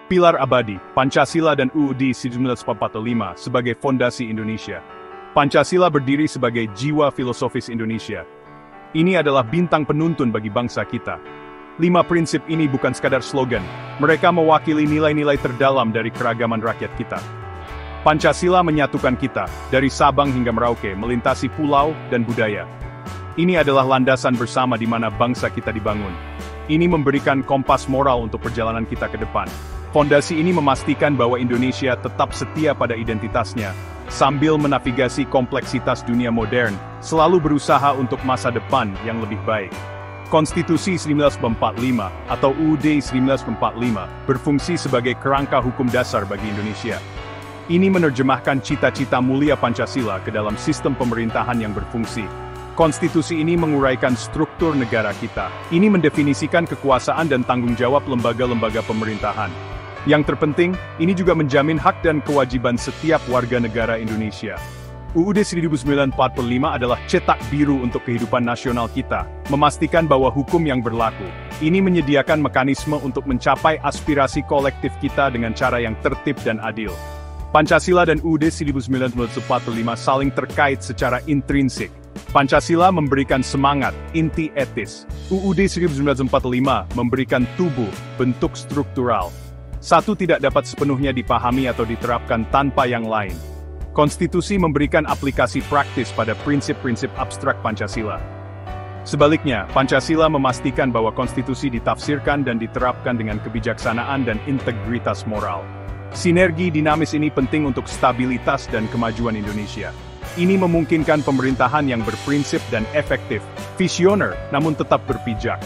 Pilar abadi, Pancasila dan UUD 1945 sebagai fondasi Indonesia. Pancasila berdiri sebagai jiwa filosofis Indonesia. Ini adalah bintang penuntun bagi bangsa kita. 5 prinsip ini bukan sekadar slogan, mereka mewakili nilai-nilai terdalam dari keragaman rakyat kita. Pancasila menyatukan kita, dari Sabang hingga Merauke, melintasi pulau dan budaya. Ini adalah landasan bersama di mana bangsa kita dibangun. Ini memberikan kompas moral untuk perjalanan kita ke depan. Fondasi ini memastikan bahwa Indonesia tetap setia pada identitasnya, sambil menavigasi kompleksitas dunia modern, selalu berusaha untuk masa depan yang lebih baik. Konstitusi 1945 atau UUD 1945 berfungsi sebagai kerangka hukum dasar bagi Indonesia. Ini menerjemahkan cita-cita mulia Pancasila ke dalam sistem pemerintahan yang berfungsi. Konstitusi ini menguraikan struktur negara kita. Ini mendefinisikan kekuasaan dan tanggung jawab lembaga-lembaga pemerintahan. Yang terpenting, ini juga menjamin hak dan kewajiban setiap warga negara Indonesia. UUD 1945 adalah cetak biru untuk kehidupan nasional kita, memastikan bahwa hukum yang berlaku. Ini menyediakan mekanisme untuk mencapai aspirasi kolektif kita dengan cara yang tertib dan adil. Pancasila dan UUD 1945 saling terkait secara intrinsik. Pancasila memberikan semangat, inti etis. UUD 1945 memberikan tubuh, bentuk struktural. Satu tidak dapat sepenuhnya dipahami atau diterapkan tanpa yang lain. Konstitusi memberikan aplikasi praktis pada prinsip-prinsip abstrak Pancasila. Sebaliknya, Pancasila memastikan bahwa konstitusi ditafsirkan dan diterapkan dengan kebijaksanaan dan integritas moral. Sinergi dinamis ini penting untuk stabilitas dan kemajuan Indonesia. Ini memungkinkan pemerintahan yang berprinsip dan efektif, visioner, namun tetap berpijak.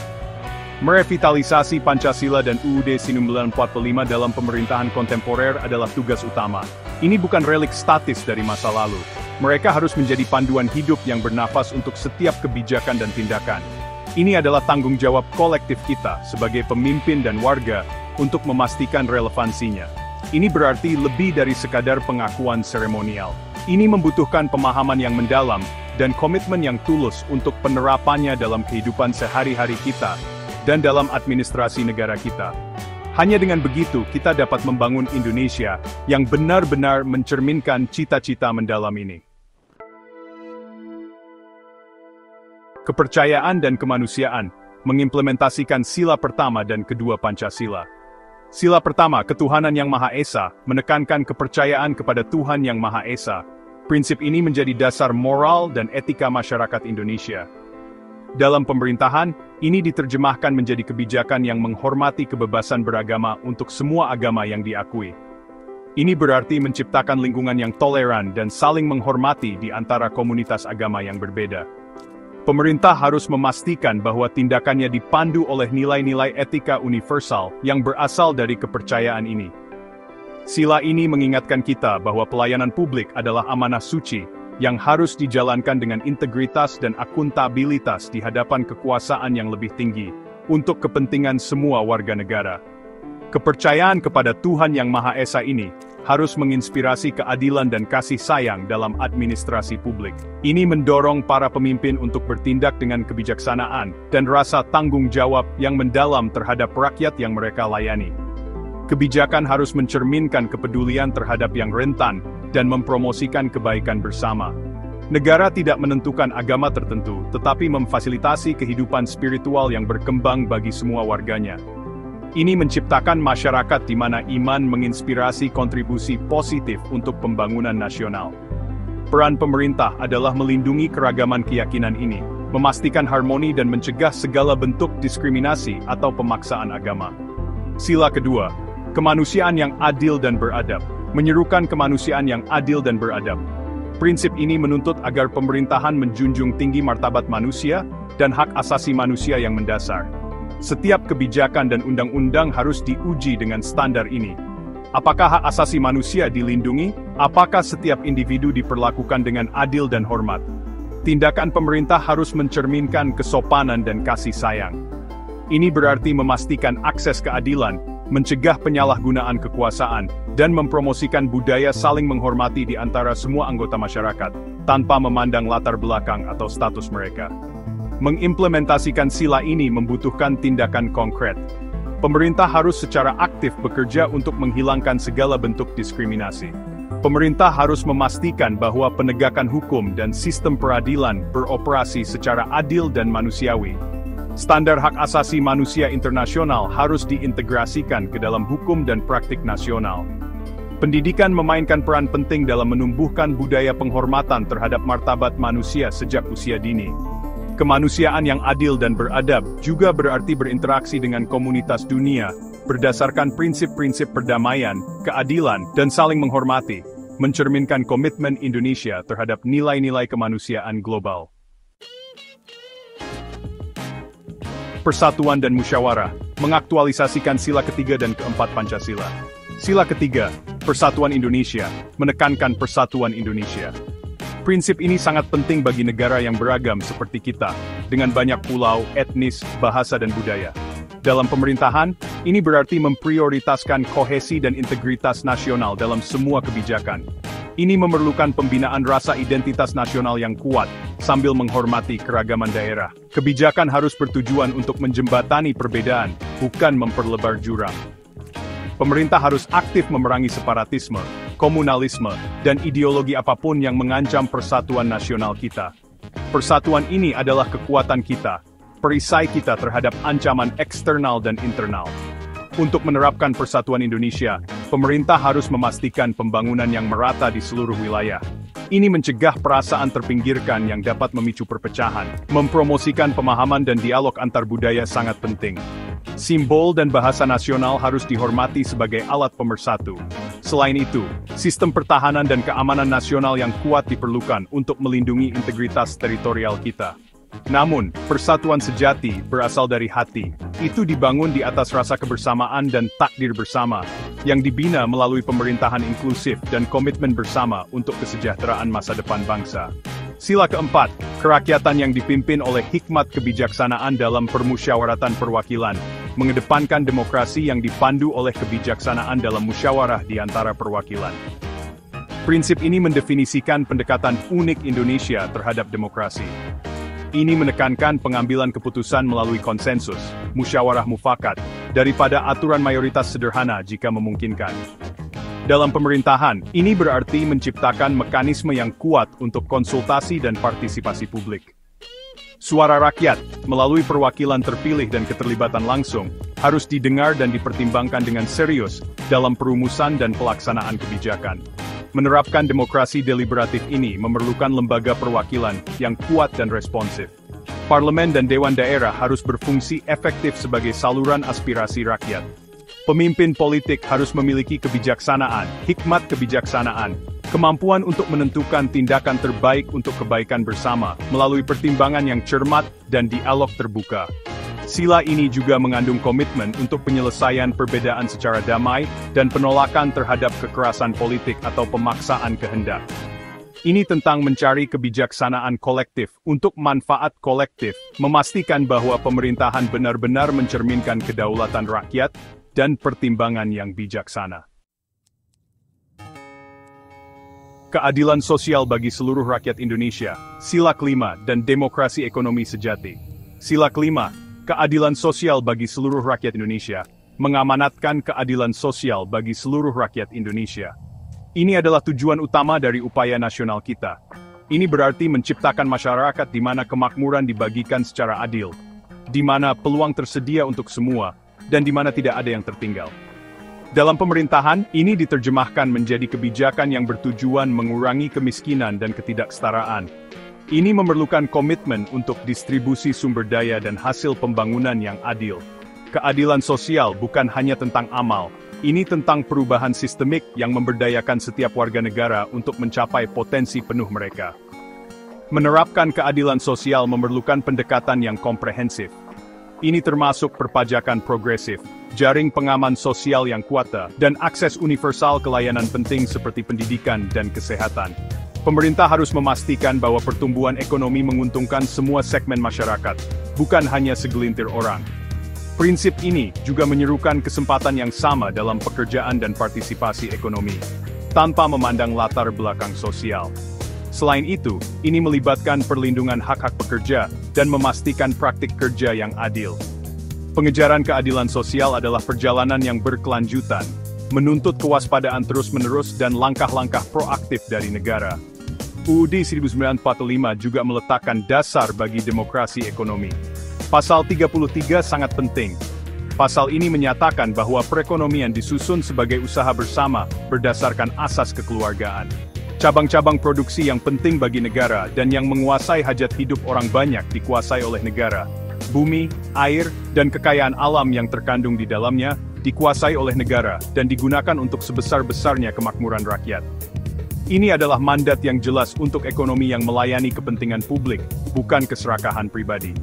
Merevitalisasi Pancasila dan UUD 1945 dalam pemerintahan kontemporer adalah tugas utama. Ini bukan relik statis dari masa lalu. Mereka harus menjadi panduan hidup yang bernafas untuk setiap kebijakan dan tindakan. Ini adalah tanggung jawab kolektif kita sebagai pemimpin dan warga untuk memastikan relevansinya. Ini berarti lebih dari sekadar pengakuan seremonial. Ini membutuhkan pemahaman yang mendalam dan komitmen yang tulus untuk penerapannya dalam kehidupan sehari-hari kita dan dalam administrasi negara kita. Hanya dengan begitu kita dapat membangun Indonesia yang benar-benar mencerminkan cita-cita mendalam ini. Kepercayaan dan kemanusiaan mengimplementasikan sila pertama dan kedua Pancasila. Sila pertama, ketuhanan yang Maha Esa, menekankan kepercayaan kepada Tuhan yang Maha Esa. Prinsip ini menjadi dasar moral dan etika masyarakat Indonesia. Dalam pemerintahan, ini diterjemahkan menjadi kebijakan yang menghormati kebebasan beragama untuk semua agama yang diakui. Ini berarti menciptakan lingkungan yang toleran dan saling menghormati di antara komunitas agama yang berbeda. Pemerintah harus memastikan bahwa tindakannya dipandu oleh nilai-nilai etika universal yang berasal dari kepercayaan ini. Sila ini mengingatkan kita bahwa pelayanan publik adalah amanah suci yang harus dijalankan dengan integritas dan akuntabilitas di hadapan kekuasaan yang lebih tinggi untuk kepentingan semua warga negara. Kepercayaan kepada Tuhan yang Maha Esa ini harus menginspirasi keadilan dan kasih sayang dalam administrasi publik. Ini mendorong para pemimpin untuk bertindak dengan kebijaksanaan dan rasa tanggung jawab yang mendalam terhadap rakyat yang mereka layani. Kebijakan harus mencerminkan kepedulian terhadap yang rentan dan mempromosikan kebaikan bersama. Negara tidak menentukan agama tertentu, tetapi memfasilitasi kehidupan spiritual yang berkembang bagi semua warganya. Ini menciptakan masyarakat di mana iman menginspirasi kontribusi positif untuk pembangunan nasional. Peran pemerintah adalah melindungi keragaman keyakinan ini, memastikan harmoni dan mencegah segala bentuk diskriminasi atau pemaksaan agama. Sila kedua, kemanusiaan yang adil dan beradab, menyerukan kemanusiaan yang adil dan beradab. Prinsip ini menuntut agar pemerintahan menjunjung tinggi martabat manusia dan hak asasi manusia yang mendasar. Setiap kebijakan dan undang-undang harus diuji dengan standar ini. Apakah hak asasi manusia dilindungi? Apakah setiap individu diperlakukan dengan adil dan hormat? Tindakan pemerintah harus mencerminkan kesopanan dan kasih sayang. Ini berarti memastikan akses keadilan, mencegah penyalahgunaan kekuasaan, dan mempromosikan budaya saling menghormati di antara semua anggota masyarakat, tanpa memandang latar belakang atau status mereka. Mengimplementasikan sila ini membutuhkan tindakan konkret. Pemerintah harus secara aktif bekerja untuk menghilangkan segala bentuk diskriminasi. Pemerintah harus memastikan bahwa penegakan hukum dan sistem peradilan beroperasi secara adil dan manusiawi. Standar hak asasi manusia internasional harus diintegrasikan ke dalam hukum dan praktik nasional. Pendidikan memainkan peran penting dalam menumbuhkan budaya penghormatan terhadap martabat manusia sejak usia dini. Kemanusiaan yang adil dan beradab juga berarti berinteraksi dengan komunitas dunia, berdasarkan prinsip-prinsip perdamaian, keadilan, dan saling menghormati, mencerminkan komitmen Indonesia terhadap nilai-nilai kemanusiaan global. Persatuan dan musyawarah, mengaktualisasikan sila ketiga dan keempat Pancasila. Sila ketiga, Persatuan Indonesia, menekankan persatuan Indonesia. Prinsip ini sangat penting bagi negara yang beragam seperti kita, dengan banyak pulau, etnis, bahasa dan budaya. Dalam pemerintahan, ini berarti memprioritaskan kohesi dan integritas nasional dalam semua kebijakan. Ini memerlukan pembinaan rasa identitas nasional yang kuat, sambil menghormati keragaman daerah. Kebijakan harus bertujuan untuk menjembatani perbedaan, bukan memperlebar jurang. Pemerintah harus aktif memerangi separatisme, komunalisme, dan ideologi apapun yang mengancam persatuan nasional kita. Persatuan ini adalah kekuatan kita, perisai kita terhadap ancaman eksternal dan internal. Untuk menerapkan persatuan Indonesia, pemerintah harus memastikan pembangunan yang merata di seluruh wilayah. Ini mencegah perasaan terpinggirkan yang dapat memicu perpecahan. Mempromosikan pemahaman dan dialog antar budaya sangat penting. Simbol dan bahasa nasional harus dihormati sebagai alat pemersatu. Selain itu, sistem pertahanan dan keamanan nasional yang kuat diperlukan untuk melindungi integritas teritorial kita. Namun, persatuan sejati berasal dari hati. Itu dibangun di atas rasa kebersamaan dan takdir bersama, yang dibina melalui pemerintahan inklusif dan komitmen bersama untuk kesejahteraan masa depan bangsa. Sila keempat, kerakyatan yang dipimpin oleh hikmat kebijaksanaan dalam permusyawaratan perwakilan, mengedepankan demokrasi yang dipandu oleh kebijaksanaan dalam musyawarah di antara perwakilan. Prinsip ini mendefinisikan pendekatan unik Indonesia terhadap demokrasi. Ini menekankan pengambilan keputusan melalui konsensus, musyawarah mufakat, daripada aturan mayoritas sederhana jika memungkinkan. Dalam pemerintahan, ini berarti menciptakan mekanisme yang kuat untuk konsultasi dan partisipasi publik. Suara rakyat, melalui perwakilan terpilih dan keterlibatan langsung, harus didengar dan dipertimbangkan dengan serius dalam perumusan dan pelaksanaan kebijakan. Menerapkan demokrasi deliberatif ini memerlukan lembaga perwakilan yang kuat dan responsif. Parlemen dan Dewan Daerah harus berfungsi efektif sebagai saluran aspirasi rakyat. Pemimpin politik harus memiliki kebijaksanaan, hikmat kebijaksanaan, kemampuan untuk menentukan tindakan terbaik untuk kebaikan bersama, melalui pertimbangan yang cermat dan dialog terbuka. Sila ini juga mengandung komitmen untuk penyelesaian perbedaan secara damai dan penolakan terhadap kekerasan politik atau pemaksaan kehendak. Ini tentang mencari kebijaksanaan kolektif untuk manfaat kolektif, memastikan bahwa pemerintahan benar-benar mencerminkan kedaulatan rakyat dan pertimbangan yang bijaksana. Keadilan sosial bagi seluruh rakyat Indonesia, sila kelima, dan demokrasi ekonomi sejati. Sila kelima, keadilan sosial bagi seluruh rakyat Indonesia, mengamanatkan keadilan sosial bagi seluruh rakyat Indonesia. Ini adalah tujuan utama dari upaya nasional kita. Ini berarti menciptakan masyarakat di mana kemakmuran dibagikan secara adil, di mana peluang tersedia untuk semua, dan di mana tidak ada yang tertinggal. Dalam pemerintahan, ini diterjemahkan menjadi kebijakan yang bertujuan mengurangi kemiskinan dan ketidaksetaraan. Ini memerlukan komitmen untuk distribusi sumber daya dan hasil pembangunan yang adil. Keadilan sosial bukan hanya tentang amal, ini tentang perubahan sistemik yang memberdayakan setiap warga negara untuk mencapai potensi penuh mereka. Menerapkan keadilan sosial memerlukan pendekatan yang komprehensif. Ini termasuk perpajakan progresif, jaring pengaman sosial yang kuat, dan akses universal ke layanan penting seperti pendidikan dan kesehatan. Pemerintah harus memastikan bahwa pertumbuhan ekonomi menguntungkan semua segmen masyarakat, bukan hanya segelintir orang. Prinsip ini juga menyerukan kesempatan yang sama dalam pekerjaan dan partisipasi ekonomi, tanpa memandang latar belakang sosial. Selain itu, ini melibatkan perlindungan hak-hak pekerja dan memastikan praktik kerja yang adil. Pengejaran keadilan sosial adalah perjalanan yang berkelanjutan, menuntut kewaspadaan terus-menerus dan langkah-langkah proaktif dari negara. UUD 1945 juga meletakkan dasar bagi demokrasi ekonomi. Pasal 33 sangat penting. Pasal ini menyatakan bahwa perekonomian disusun sebagai usaha bersama berdasarkan asas kekeluargaan. Cabang-cabang produksi yang penting bagi negara dan yang menguasai hajat hidup orang banyak dikuasai oleh negara. Bumi, air, dan kekayaan alam yang terkandung di dalamnya dikuasai oleh negara dan digunakan untuk sebesar-besarnya kemakmuran rakyat. Ini adalah mandat yang jelas untuk ekonomi yang melayani kepentingan publik, bukan keserakahan pribadi.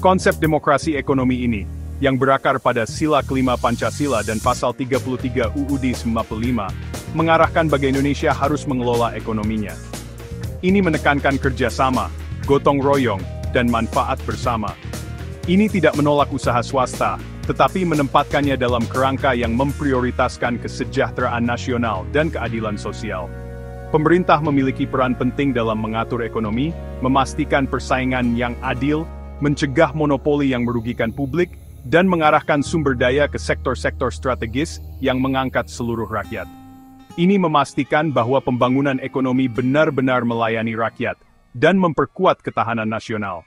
Konsep demokrasi ekonomi ini, yang berakar pada sila kelima Pancasila dan pasal 33 UUD 95, mengarahkan bagi Indonesia harus mengelola ekonominya. Ini menekankan kerjasama, gotong royong, dan manfaat bersama. Ini tidak menolak usaha swasta, tetapi menempatkannya dalam kerangka yang memprioritaskan kesejahteraan nasional dan keadilan sosial. Pemerintah memiliki peran penting dalam mengatur ekonomi, memastikan persaingan yang adil, mencegah monopoli yang merugikan publik, dan mengarahkan sumber daya ke sektor-sektor strategis yang mengangkat seluruh rakyat. Ini memastikan bahwa pembangunan ekonomi benar-benar melayani rakyat dan memperkuat ketahanan nasional.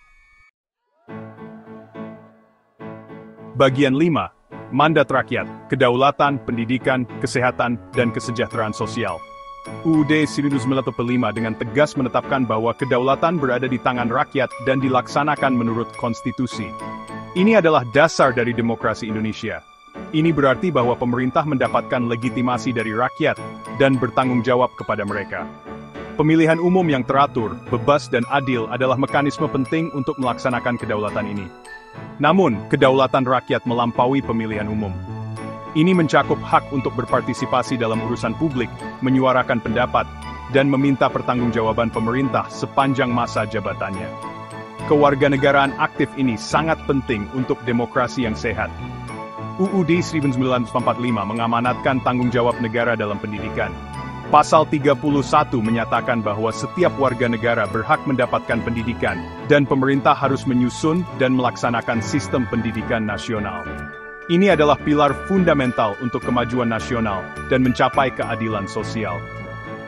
Bagian 5. Mandat rakyat, kedaulatan, pendidikan, kesehatan, dan kesejahteraan sosial. UUD 1945 dengan tegas menetapkan bahwa kedaulatan berada di tangan rakyat dan dilaksanakan menurut konstitusi. Ini adalah dasar dari demokrasi Indonesia. Ini berarti bahwa pemerintah mendapatkan legitimasi dari rakyat dan bertanggung jawab kepada mereka. Pemilihan umum yang teratur, bebas dan adil adalah mekanisme penting untuk melaksanakan kedaulatan ini. Namun, kedaulatan rakyat melampaui pemilihan umum. Ini mencakup hak untuk berpartisipasi dalam urusan publik, menyuarakan pendapat, dan meminta pertanggungjawaban pemerintah sepanjang masa jabatannya. Kewarganegaraan aktif ini sangat penting untuk demokrasi yang sehat. UUD 1945 mengamanatkan tanggung jawab negara dalam pendidikan. Pasal 31 menyatakan bahwa setiap warga negara berhak mendapatkan pendidikan, dan pemerintah harus menyusun dan melaksanakan sistem pendidikan nasional. Ini adalah pilar fundamental untuk kemajuan nasional dan mencapai keadilan sosial.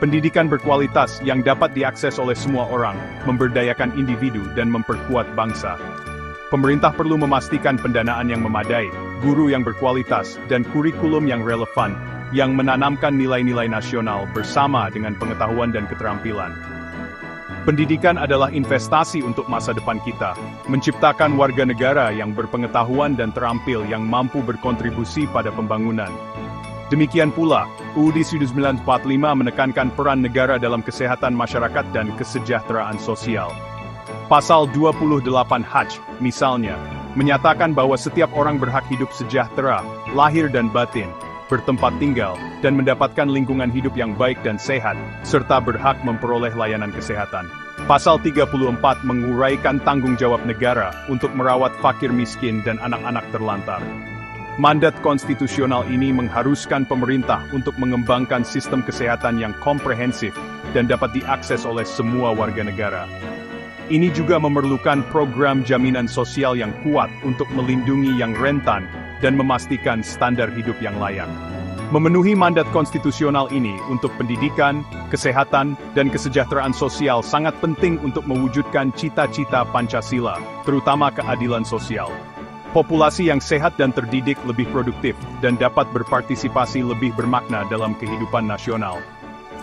Pendidikan berkualitas yang dapat diakses oleh semua orang, memberdayakan individu dan memperkuat bangsa. Pemerintah perlu memastikan pendanaan yang memadai, guru yang berkualitas, dan kurikulum yang relevan, yang menanamkan nilai-nilai nasional bersama dengan pengetahuan dan keterampilan. Pendidikan adalah investasi untuk masa depan kita, menciptakan warga negara yang berpengetahuan dan terampil yang mampu berkontribusi pada pembangunan. Demikian pula, UUD 1945 menekankan peran negara dalam kesehatan masyarakat dan kesejahteraan sosial. Pasal 28H, misalnya, menyatakan bahwa setiap orang berhak hidup sejahtera, lahir dan batin, bertempat tinggal, dan mendapatkan lingkungan hidup yang baik dan sehat, serta berhak memperoleh layanan kesehatan. Pasal 34 menguraikan tanggung jawab negara untuk merawat fakir miskin dan anak-anak terlantar. Mandat konstitusional ini mengharuskan pemerintah untuk mengembangkan sistem kesehatan yang komprehensif dan dapat diakses oleh semua warga negara. Ini juga memerlukan program jaminan sosial yang kuat untuk melindungi yang rentan dan memastikan standar hidup yang layak. Memenuhi mandat konstitusional ini untuk pendidikan, kesehatan, dan kesejahteraan sosial sangat penting untuk mewujudkan cita-cita Pancasila, terutama keadilan sosial. Populasi yang sehat dan terdidik lebih produktif dan dapat berpartisipasi lebih bermakna dalam kehidupan nasional.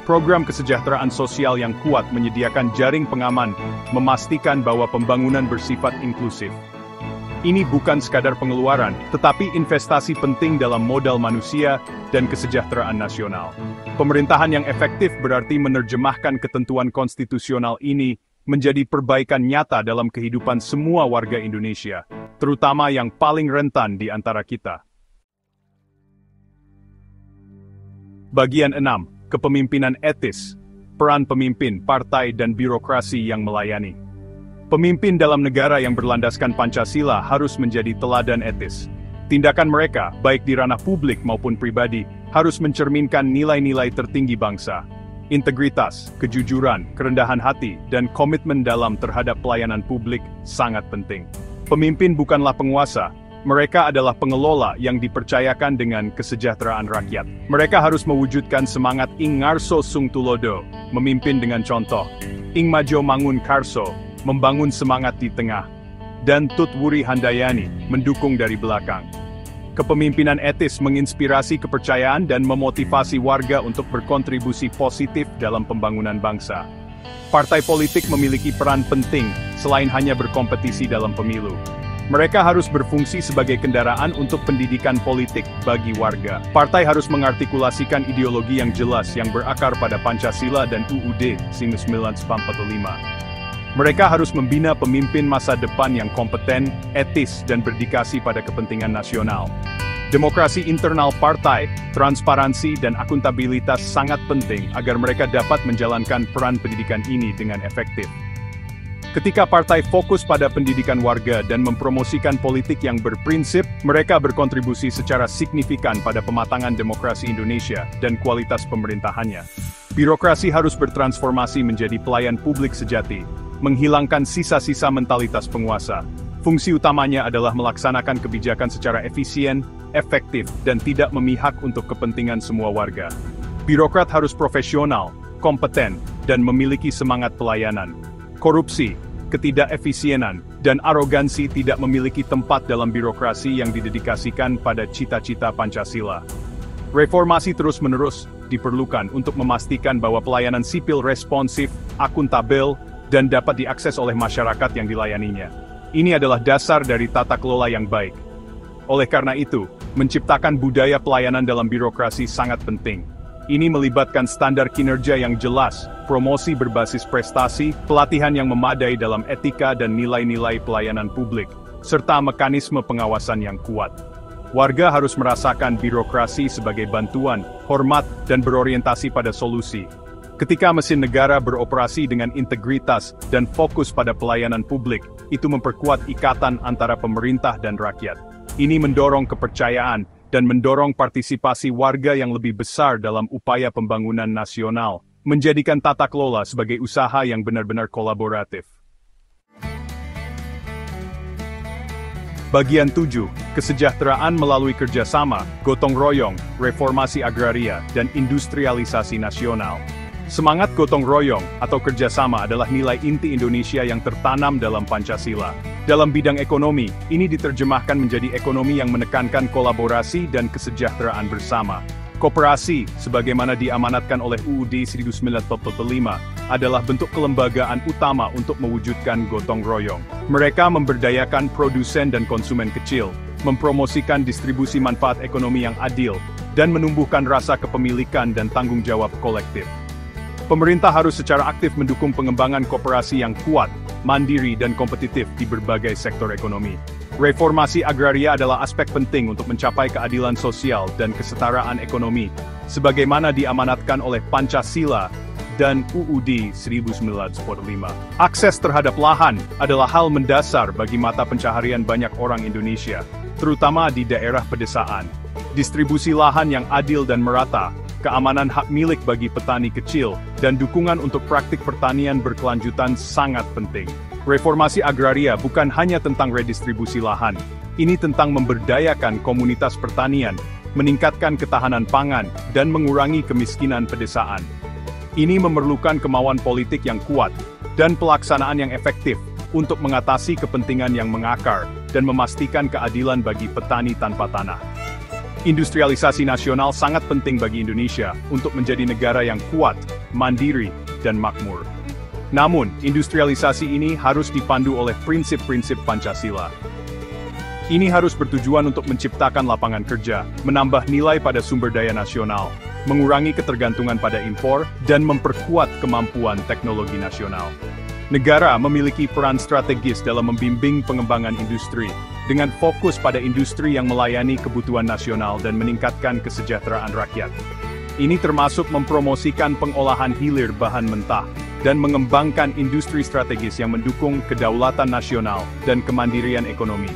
Program kesejahteraan sosial yang kuat menyediakan jaring pengaman, memastikan bahwa pembangunan bersifat inklusif. Ini bukan sekadar pengeluaran, tetapi investasi penting dalam modal manusia dan kesejahteraan nasional. Pemerintahan yang efektif berarti menerjemahkan ketentuan konstitusional ini menjadi perbaikan nyata dalam kehidupan semua warga Indonesia, terutama yang paling rentan di antara kita. Bagian 6. Kepemimpinan etis, peran pemimpin, partai, dan birokrasi yang melayani. Pemimpin dalam negara yang berlandaskan Pancasila harus menjadi teladan etis. Tindakan mereka, baik di ranah publik maupun pribadi, harus mencerminkan nilai-nilai tertinggi bangsa. Integritas, kejujuran, kerendahan hati, dan komitmen dalam terhadap pelayanan publik sangat penting. Pemimpin bukanlah penguasa, Mereka adalah pengelola yang dipercayakan dengan kesejahteraan rakyat. Mereka harus mewujudkan semangat Ing Ngarso Sung Tulodo, memimpin dengan contoh. Ing Majo Mangun Karso, membangun semangat di tengah. Dan Tut Wuri Handayani, mendukung dari belakang. Kepemimpinan etis menginspirasi kepercayaan dan memotivasi warga untuk berkontribusi positif dalam pembangunan bangsa. Partai politik memiliki peran penting, selain hanya berkompetisi dalam pemilu. Mereka harus berfungsi sebagai kendaraan untuk pendidikan politik bagi warga. Partai harus mengartikulasikan ideologi yang jelas yang berakar pada Pancasila dan UUD 1945. Mereka harus membina pemimpin masa depan yang kompeten, etis, dan berdikasi pada kepentingan nasional. Demokrasi internal partai, transparansi dan akuntabilitas sangat penting agar mereka dapat menjalankan peran pendidikan ini dengan efektif. Ketika partai fokus pada pendidikan warga dan mempromosikan politik yang berprinsip, mereka berkontribusi secara signifikan pada pematangan demokrasi Indonesia dan kualitas pemerintahannya. Birokrasi harus bertransformasi menjadi pelayan publik sejati, menghilangkan sisa-sisa mentalitas penguasa. Fungsi utamanya adalah melaksanakan kebijakan secara efisien, efektif, dan tidak memihak untuk kepentingan semua warga. Birokrat harus profesional, kompeten, dan memiliki semangat pelayanan. Korupsi, ketidakefisienan, dan arogansi tidak memiliki tempat dalam birokrasi yang didedikasikan pada cita-cita Pancasila. Reformasi terus-menerus diperlukan untuk memastikan bahwa pelayanan sipil responsif, akuntabel, dan dapat diakses oleh masyarakat yang dilayaninya. Ini adalah dasar dari tata kelola yang baik. Oleh karena itu, menciptakan budaya pelayanan dalam birokrasi sangat penting. Ini melibatkan standar kinerja yang jelas, promosi berbasis prestasi, pelatihan yang memadai dalam etika dan nilai-nilai pelayanan publik, serta mekanisme pengawasan yang kuat. Warga harus merasakan birokrasi sebagai bantuan, hormat, dan berorientasi pada solusi. Ketika mesin negara beroperasi dengan integritas dan fokus pada pelayanan publik, itu memperkuat ikatan antara pemerintah dan rakyat. Ini mendorong kepercayaan dan mendorong partisipasi warga yang lebih besar dalam upaya pembangunan nasional, menjadikan tata kelola sebagai usaha yang benar-benar kolaboratif. Bagian 7, kesejahteraan melalui kerjasama, gotong royong, reformasi agraria, dan industrialisasi nasional. Semangat gotong royong atau kerjasama adalah nilai inti Indonesia yang tertanam dalam Pancasila. Dalam bidang ekonomi, ini diterjemahkan menjadi ekonomi yang menekankan kolaborasi dan kesejahteraan bersama. Koperasi, sebagaimana diamanatkan oleh UUD 1945, adalah bentuk kelembagaan utama untuk mewujudkan gotong royong. Mereka memberdayakan produsen dan konsumen kecil, mempromosikan distribusi manfaat ekonomi yang adil, dan menumbuhkan rasa kepemilikan dan tanggung jawab kolektif. Pemerintah harus secara aktif mendukung pengembangan koperasi yang kuat, mandiri, dan kompetitif di berbagai sektor ekonomi. Reformasi agraria adalah aspek penting untuk mencapai keadilan sosial dan kesetaraan ekonomi, sebagaimana diamanatkan oleh Pancasila dan UUD 1945. Akses terhadap lahan adalah hal mendasar bagi mata pencaharian banyak orang Indonesia, terutama di daerah pedesaan. Distribusi lahan yang adil dan merata, keamanan hak milik bagi petani kecil, dan dukungan untuk praktik pertanian berkelanjutan sangat penting. Reformasi agraria bukan hanya tentang redistribusi lahan, ini tentang memberdayakan komunitas pertanian, meningkatkan ketahanan pangan, dan mengurangi kemiskinan pedesaan. Ini memerlukan kemauan politik yang kuat, dan pelaksanaan yang efektif, untuk mengatasi kepentingan yang mengakar, dan memastikan keadilan bagi petani tanpa tanah. Industrialisasi nasional sangat penting bagi Indonesia untuk menjadi negara yang kuat, mandiri, dan makmur. Namun, industrialisasi ini harus dipandu oleh prinsip-prinsip Pancasila. Ini harus bertujuan untuk menciptakan lapangan kerja, menambah nilai pada sumber daya nasional, mengurangi ketergantungan pada impor, dan memperkuat kemampuan teknologi nasional. Negara memiliki peran strategis dalam membimbing pengembangan industri, dengan fokus pada industri yang melayani kebutuhan nasional dan meningkatkan kesejahteraan rakyat. Ini termasuk mempromosikan pengolahan hilir bahan mentah, dan mengembangkan industri strategis yang mendukung kedaulatan nasional dan kemandirian ekonomi.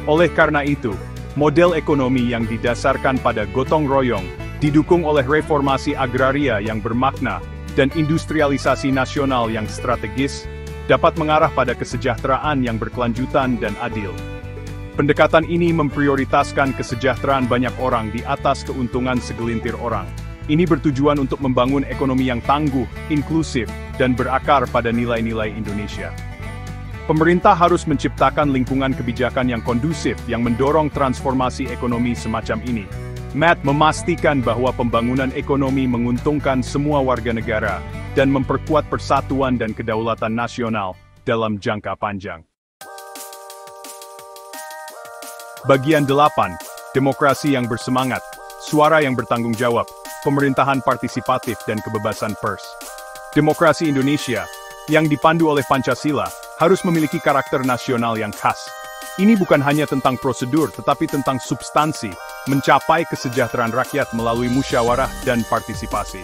Oleh karena itu, model ekonomi yang didasarkan pada gotong royong, didukung oleh reformasi agraria yang bermakna, dan industrialisasi nasional yang strategis, dapat mengarah pada kesejahteraan yang berkelanjutan dan adil. Pendekatan ini memprioritaskan kesejahteraan banyak orang di atas keuntungan segelintir orang. Ini bertujuan untuk membangun ekonomi yang tangguh, inklusif, dan berakar pada nilai-nilai Indonesia. Pemerintah harus menciptakan lingkungan kebijakan yang kondusif yang mendorong transformasi ekonomi semacam ini. Matt memastikan bahwa pembangunan ekonomi menguntungkan semua warga negara dan memperkuat persatuan dan kedaulatan nasional dalam jangka panjang. Bagian 8. Demokrasi yang bersemangat, suara yang bertanggung jawab, pemerintahan partisipatif dan kebebasan pers. Demokrasi Indonesia, yang dipandu oleh Pancasila, harus memiliki karakter nasional yang khas. Ini bukan hanya tentang prosedur, tetapi tentang substansi, mencapai kesejahteraan rakyat melalui musyawarah dan partisipasi.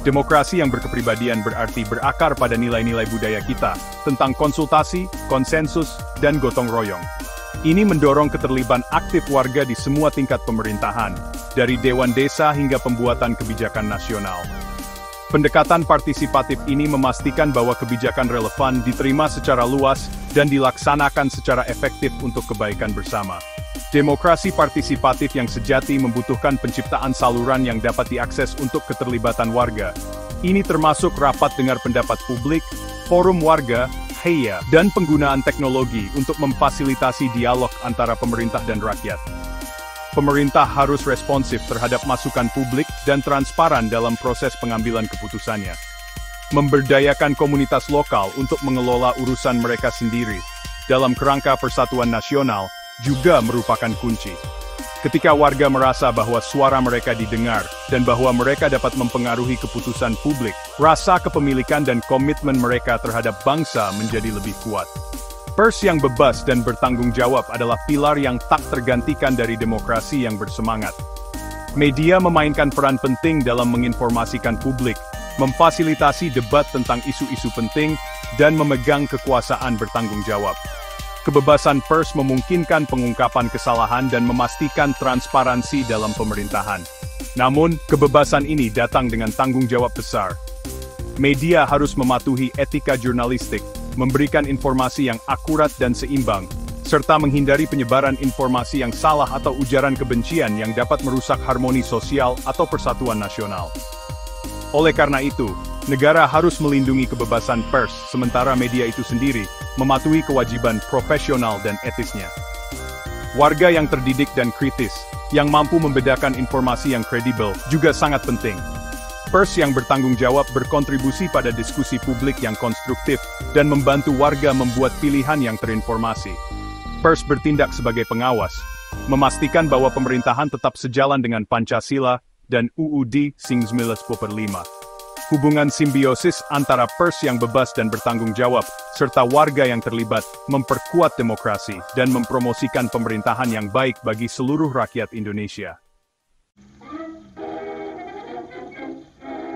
Demokrasi yang berkepribadian berarti berakar pada nilai-nilai budaya kita, tentang konsultasi, konsensus, dan gotong royong. Ini mendorong keterlibatan aktif warga di semua tingkat pemerintahan, dari dewan desa hingga pembuatan kebijakan nasional. Pendekatan partisipatif ini memastikan bahwa kebijakan relevan diterima secara luas dan dilaksanakan secara efektif untuk kebaikan bersama. Demokrasi partisipatif yang sejati membutuhkan penciptaan saluran yang dapat diakses untuk keterlibatan warga. Ini termasuk rapat dengar pendapat publik, forum warga, HEYA, dan penggunaan teknologi untuk memfasilitasi dialog antara pemerintah dan rakyat. Pemerintah harus responsif terhadap masukan publik dan transparan dalam proses pengambilan keputusannya. Memberdayakan komunitas lokal untuk mengelola urusan mereka sendiri, dalam kerangka persatuan nasional, juga merupakan kunci. Ketika warga merasa bahwa suara mereka didengar, dan bahwa mereka dapat mempengaruhi keputusan publik, rasa kepemilikan dan komitmen mereka terhadap bangsa menjadi lebih kuat. Pers yang bebas dan bertanggung jawab adalah pilar yang tak tergantikan dari demokrasi yang bersemangat. Media memainkan peran penting dalam menginformasikan publik, memfasilitasi debat tentang isu-isu penting, dan memegang kekuasaan bertanggung jawab. Kebebasan pers memungkinkan pengungkapan kesalahan dan memastikan transparansi dalam pemerintahan. Namun, kebebasan ini datang dengan tanggung jawab besar. Media harus mematuhi etika jurnalistik, memberikan informasi yang akurat dan seimbang, serta menghindari penyebaran informasi yang salah atau ujaran kebencian yang dapat merusak harmoni sosial atau persatuan nasional. Oleh karena itu, negara harus melindungi kebebasan pers, sementara media itu sendiri mematuhi kewajiban profesional dan etisnya. Warga yang terdidik dan kritis, yang mampu membedakan informasi yang kredibel, juga sangat penting. Pers yang bertanggung jawab berkontribusi pada diskusi publik yang konstruktif dan membantu warga membuat pilihan yang terinformasi. Pers bertindak sebagai pengawas, memastikan bahwa pemerintahan tetap sejalan dengan Pancasila dan UUD 1945. Hubungan simbiosis antara pers yang bebas dan bertanggung jawab, serta warga yang terlibat, memperkuat demokrasi dan mempromosikan pemerintahan yang baik bagi seluruh rakyat Indonesia.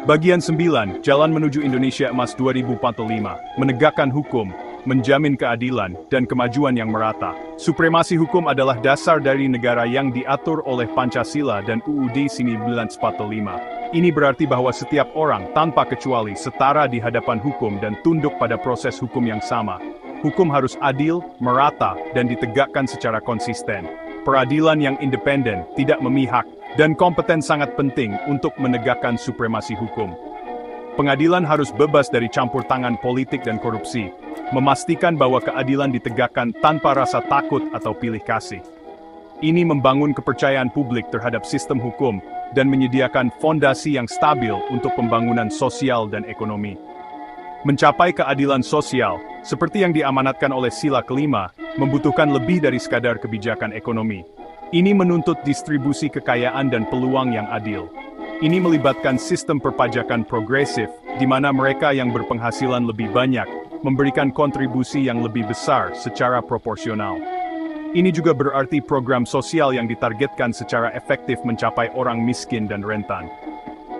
Bagian 9, Jalan Menuju Indonesia Emas 2045, menegakkan hukum, menjamin keadilan, dan kemajuan yang merata. Supremasi hukum adalah dasar dari negara yang diatur oleh Pancasila dan UUD 1945. Ini berarti bahwa setiap orang, tanpa kecuali, setara di hadapan hukum dan tunduk pada proses hukum yang sama. Hukum harus adil, merata, dan ditegakkan secara konsisten. Peradilan yang independen, tidak memihak, dan kompeten sangat penting untuk menegakkan supremasi hukum. Pengadilan harus bebas dari campur tangan politik dan korupsi, memastikan bahwa keadilan ditegakkan tanpa rasa takut atau pilih kasih. Ini membangun kepercayaan publik terhadap sistem hukum, dan menyediakan fondasi yang stabil untuk pembangunan sosial dan ekonomi. Mencapai keadilan sosial, seperti yang diamanatkan oleh Sila kelima, membutuhkan lebih dari sekadar kebijakan ekonomi. Ini menuntut distribusi kekayaan dan peluang yang adil. Ini melibatkan sistem perpajakan progresif, di mana mereka yang berpenghasilan lebih banyak, memberikan kontribusi yang lebih besar secara proporsional. Ini juga berarti program sosial yang ditargetkan secara efektif mencapai orang miskin dan rentan.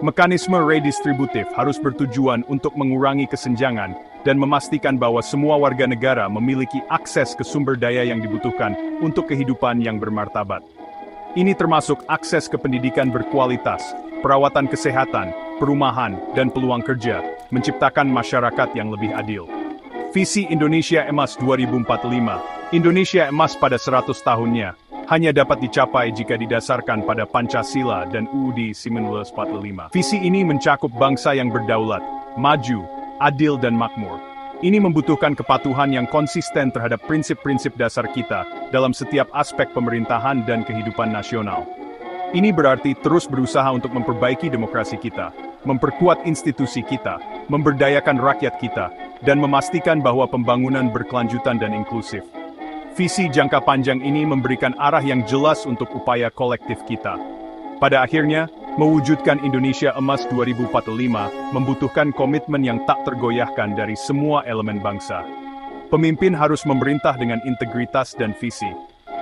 Mekanisme redistributif harus bertujuan untuk mengurangi kesenjangan dan memastikan bahwa semua warga negara memiliki akses ke sumber daya yang dibutuhkan untuk kehidupan yang bermartabat. Ini termasuk akses ke pendidikan berkualitas, perawatan kesehatan, perumahan, dan peluang kerja, menciptakan masyarakat yang lebih adil. Visi Indonesia Emas 2045 Indonesia emas pada 100 tahunnya hanya dapat dicapai jika didasarkan pada Pancasila dan UUD 1945. Visi ini mencakup bangsa yang berdaulat, maju, adil dan makmur. Ini membutuhkan kepatuhan yang konsisten terhadap prinsip-prinsip dasar kita dalam setiap aspek pemerintahan dan kehidupan nasional. Ini berarti terus berusaha untuk memperbaiki demokrasi kita, memperkuat institusi kita, memberdayakan rakyat kita, dan memastikan bahwa pembangunan berkelanjutan dan inklusif. Visi jangka panjang ini memberikan arah yang jelas untuk upaya kolektif kita. Pada akhirnya, mewujudkan Indonesia Emas 2045 membutuhkan komitmen yang tak tergoyahkan dari semua elemen bangsa. Pemimpin harus memerintah dengan integritas dan visi.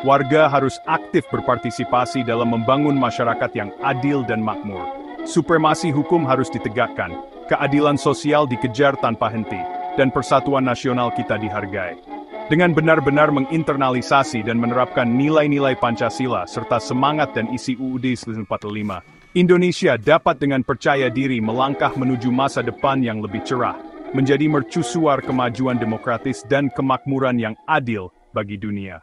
Warga harus aktif berpartisipasi dalam membangun masyarakat yang adil dan makmur. Supremasi hukum harus ditegakkan, keadilan sosial dikejar tanpa henti, dan persatuan nasional kita dihargai. Dengan benar-benar menginternalisasi dan menerapkan nilai-nilai Pancasila serta semangat dan isi UUD 1945, Indonesia dapat dengan percaya diri melangkah menuju masa depan yang lebih cerah, menjadi mercusuar kemajuan demokratis dan kemakmuran yang adil bagi dunia.